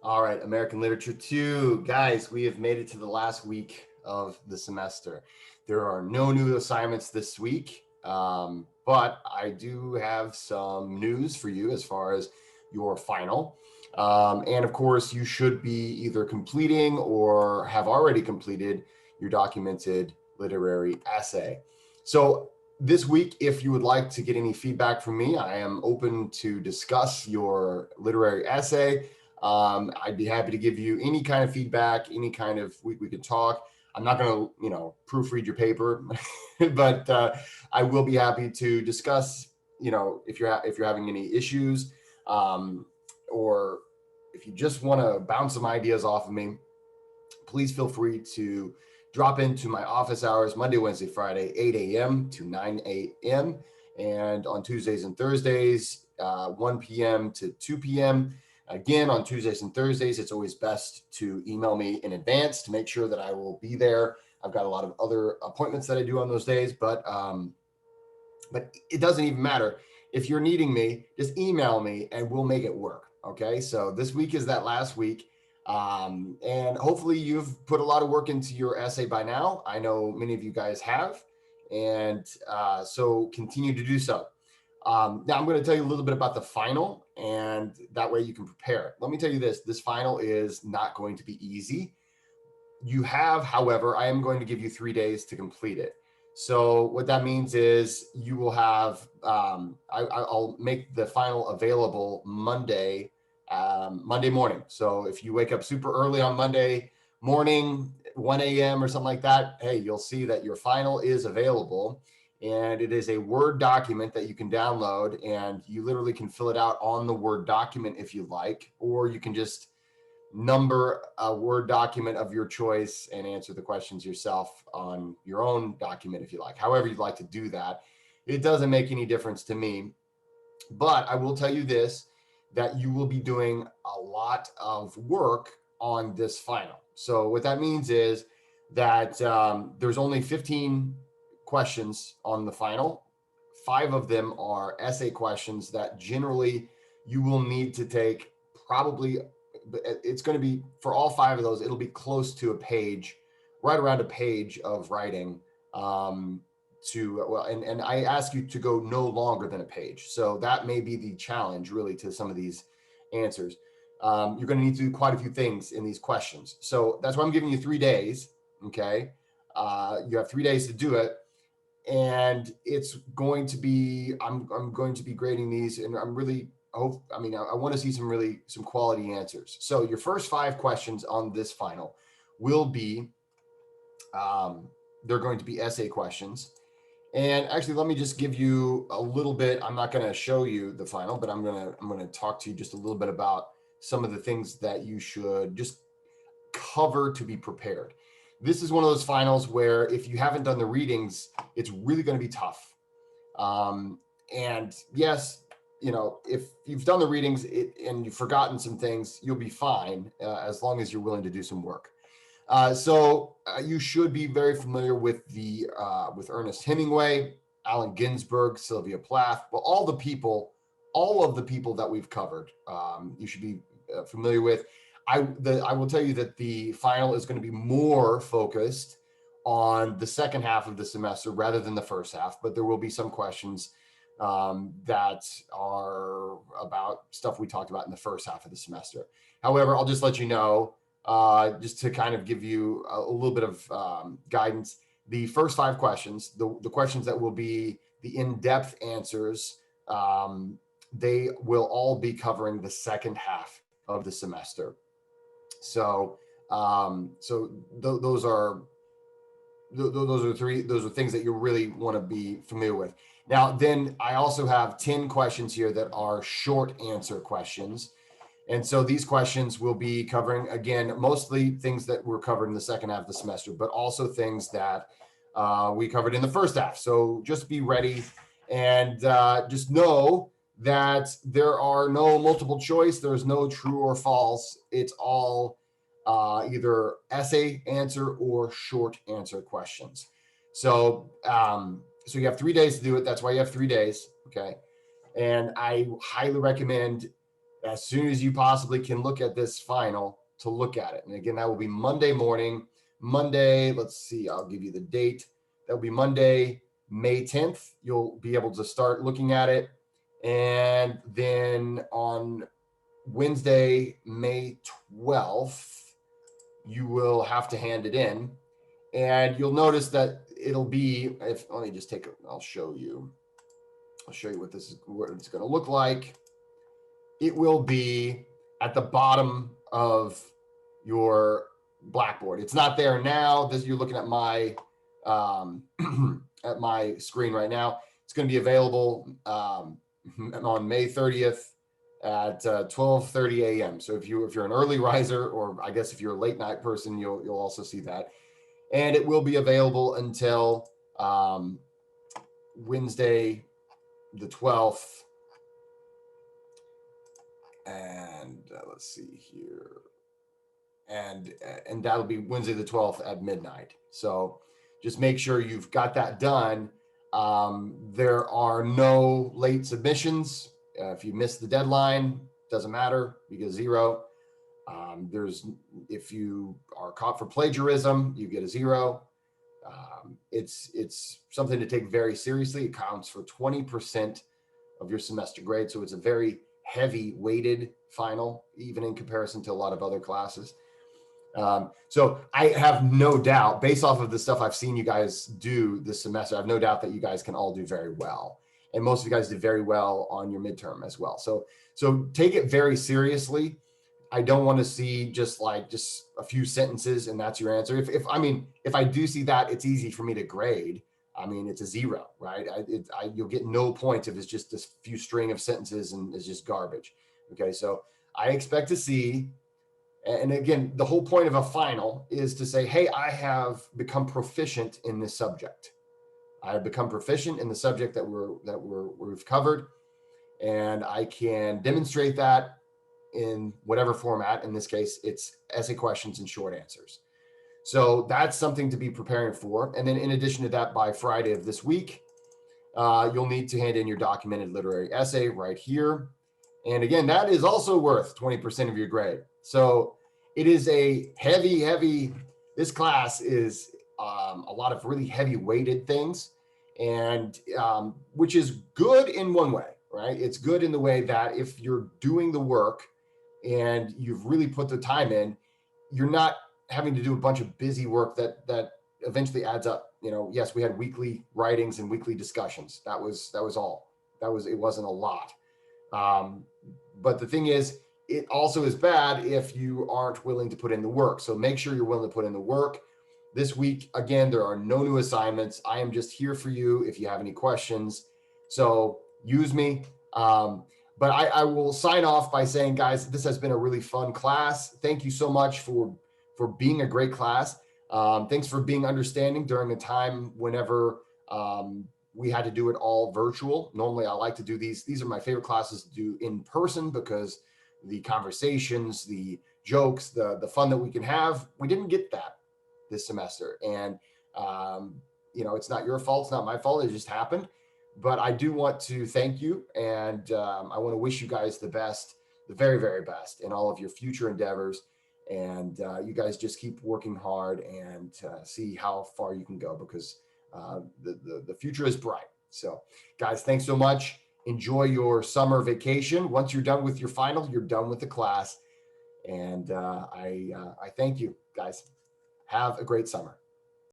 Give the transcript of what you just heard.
All right, American Literature 2. Guys, we have made it to the last week of the semester. There are no new assignments this week, but I do have some news for you as far as your final. And of course, you should be either completing or have already completed your documented literary essay. So, this week, if you would like to get any feedback from me, I am open to discuss your literary essay. I'd be happy to give you any kind of feedback, any kind of we could talk. I'm not going to, proofread your paper, but I will be happy to discuss. If you're having any issues, or if you just want to bounce some ideas off of me, please feel free to drop into my office hours Monday, Wednesday, Friday, 8 a.m. to 9 a.m. And on Tuesdays and Thursdays, 1 p.m. to 2 p.m. Again, on Tuesdays and Thursdays, it's always best to email me in advance to make sure that I will be there. I've got a lot of other appointments that I do on those days, but it doesn't even matter. If you're needing me, just email me and we'll make it work. Okay, so this week is that last week. And hopefully you've put a lot of work into your essay by now. I know many of you guys have, and so continue to do so. Now I'm going to tell you a little bit about the final, and that way you can prepare. Let me tell you this final is not going to be easy. You have, however, I am going to give you 3 days to complete it. So what that means is you will have, I'll make the final available Monday morning. So if you wake up super early on Monday morning, 1 a.m. or something like that, hey, you'll see that your final is available. And it is a Word document that you can download, and you literally can fill it out on the Word document if you like, or you can just number a Word document of your choice and answer the questions yourself on your own document if you like. However you'd like to do that. It doesn't make any difference to me. But I will tell you this, that you will be doing a lot of work on this final. So what that means is that there's only 15 questions on the final. 5 of them are essay questions that generally you will need to take. Probably it's going to be, for all 5 of those, it'll be close to a page, right around a page of writing. And I ask you to go no longer than a page. So that may be the challenge really to some of these answers. You're going to need to do quite a few things in these questions. So that's why I'm giving you 3 days. Okay. You have 3 days to do it. And it's going to be, I'm going to be grading these, and I want to see some quality answers. So your first 5 questions on this final will be, they're going to be essay questions. And actually, let me just give you a little bit. I'm not going to show you the final, but I'm going to talk to you just a little bit about some of the things that you should just cover to be prepared. This is one of those finals where if you haven't done the readings, it's really going to be tough. And yes, if you've done the readings and you've forgotten some things, you'll be fine as long as you're willing to do some work. So you should be very familiar with with Ernest Hemingway, Allen Ginsberg, Sylvia Plath, well, all of the people that we've covered, you should be familiar with. I will tell you that the final is going to be more focused on the second half of the semester rather than the first half, but there will be some questions that are about stuff we talked about in the first half of the semester. However, I'll just let you know, just to kind of give you a little bit of guidance. The first 5 questions, the questions that will be the in-depth answers, they will all be covering the second half of the semester. So, those are things that you really want to be familiar with. Now, then I also have 10 questions here that are short answer questions. And so these questions will be covering, again, mostly things that were covered in the second half of the semester, but also things that we covered in the first half. So just be ready, and just know that there are no multiple choice. There's no true or false. It's all either essay answer or short answer questions. So you have 3 days to do it. That's why you have 3 days. Okay. And I highly recommend as soon as you possibly can look at this final to look at it. And again, that will be Monday morning. Monday, let's see, I'll give you the date. That'll be Monday, May 10th. You'll be able to start looking at it. And then on Wednesday, May 12th, you will have to hand it in. And you'll notice that it'll be, let me just take it, I'll show you what it's going to look like. It will be at the bottom of your Blackboard. It's not there now. You're looking at my at my screen right now. It's going to be available on May 30th at 12:30 a.m. So if you're an early riser, or I guess if you're a late night person, you'll also see that. And it will be available until Wednesday, the 12th. And let's see here. And that'll be Wednesday the 12th at midnight. So just make sure you've got that done. There are no late submissions. If you miss the deadline, doesn't matter, you get a 0. If you are caught for plagiarism, you get a 0. It's something to take very seriously. It counts for 20% of your semester grade. So it's a very heavy weighted final, even in comparison to a lot of other classes. So I have no doubt, based off of the stuff I've seen you guys do this semester, I have no doubt that you guys can all do very well. And most of you guys did very well on your midterm as well. So take it very seriously. I don't want to see just a few sentences and that's your answer. If I do see that, it's easy for me to grade. I mean, it's a 0, right? You'll get no points if it's just this few string of sentences and it's just garbage. Okay, so I expect to see, and again, the whole point of a final is to say, hey, I have become proficient in this subject. I have become proficient in the subject that we've covered, and I can demonstrate that in whatever format. In this case, it's essay questions and short answers. So that's something to be preparing for. And then in addition to that, by Friday of this week, you'll need to hand in your documented literary essay right here. And again, that is also worth 20% of your grade. So it is a heavy, this class is a lot of really heavy weighted things, and which is good in one way, right? It's good in the way that if you're doing the work and you've really put the time in, you're not having to do a bunch of busy work that eventually adds up. Yes, we had weekly writings and weekly discussions. That was all. It wasn't a lot. But the thing is, it also is bad if you aren't willing to put in the work. So make sure you're willing to put in the work. This week, again, there are no new assignments. I am just here for you if you have any questions. So use me. But I will sign off by saying, guys, this has been a really fun class. Thank you so much for being a great class. Thanks for being understanding during a time whenever we had to do it all virtual. Normally, I like to do these. These are my favorite classes to do in person because the conversations, the jokes, the fun that we can have, we didn't get that this semester. And, it's not your fault. It's not my fault. It just happened. But I do want to thank you. And I want to wish you guys the best, the very, very best in all of your future endeavors. And you guys just keep working hard and see how far you can go, because the future is bright. So guys, thanks so much. Enjoy your summer vacation. Once you're done with your final, you're done with the class. And I thank you guys. Have a great summer.